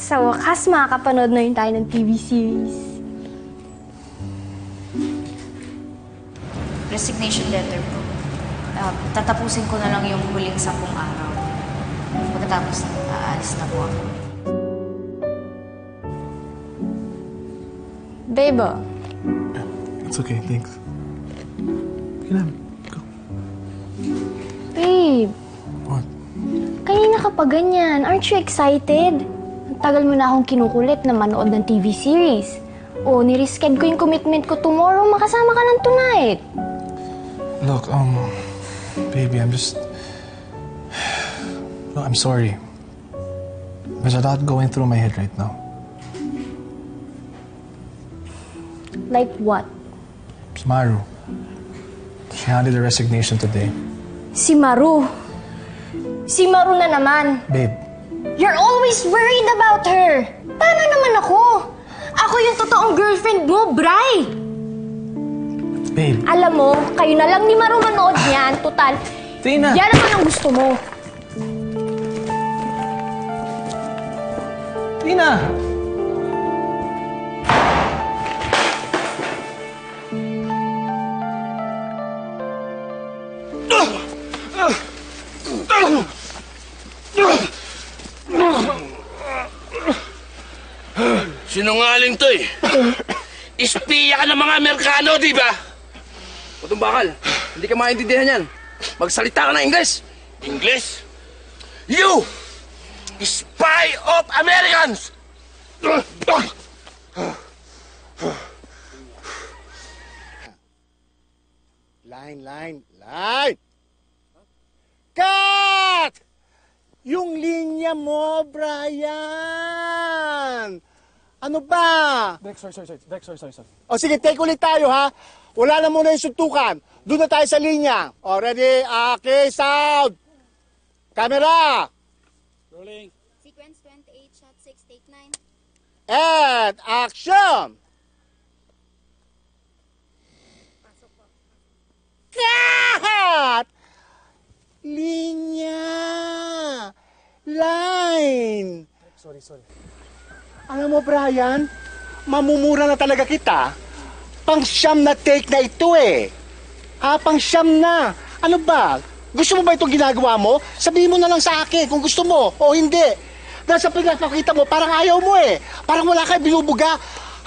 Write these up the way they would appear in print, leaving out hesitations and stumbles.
Sa wakas, makakapanood na rin tayo ng TV series. Resignation letter po. Tatapusin ko na lang yung huling 10 araw. Pagkatapos, aalis na po ako. Babe, It's okay, thanks. Go. Babe, What? kanina ka pa ganyan. Aren't you excited? Ang tagal mo na akong kinukulit na manood ng TV series. O, nirisked ko yung commitment ko tomorrow. Makasama ka lang tonight. Look, baby, I'm just... Look, I'm sorry. There's a lot going through my head right now. Like what? It's Maru. She handed the resignation today. Si Maru. Si Maru na naman. Babe, You're always worried about her. Paano naman ako? Ako yung totoong girlfriend mo, Bri. babe. Alam mo, kayo na lang ni Maru manood niyan. Total, Tina! yan naman ang gusto mo. Tina! Sinungaling to eh. Ispiya ka ng mga Amerikano, di ba? Putong bakal, hindi ka maintindihan yan. Magsalita ka ng Ingles. English? You! Spy of Americans! Line! Cut! Yung linya mo, Brian! Ano ba? Dex, sorry. O sige, take ulit tayo ha. Wala na muna yung suntukan. Doon na tayo sa linya. O, ready? Okay, sound! Camera! Rolling. Sequence 28, shot 6, take 9. And action! Cut! Linya! Line! Sorry. Alam mo, Brian, mamumura na talaga kita. Pang-siyam na take na ito eh. Pang-siyam na. Ano ba? Gusto mo ba itong ginagawa mo? Sabihin mo na lang sa akin kung gusto mo o hindi. Dahil sa pinapakita mo, parang ayaw mo eh. Parang wala kayo binubuga.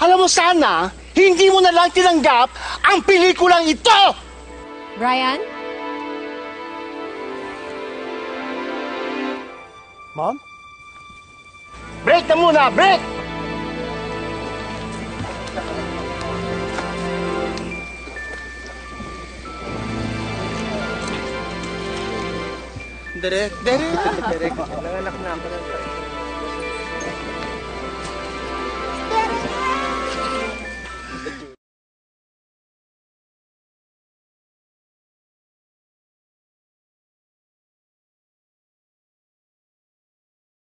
Alam mo sana, hindi mo na lang tinanggap ang pelikulang ito! Brian? Mom? Break na muna! Break! Direk. Nanganak na ako ng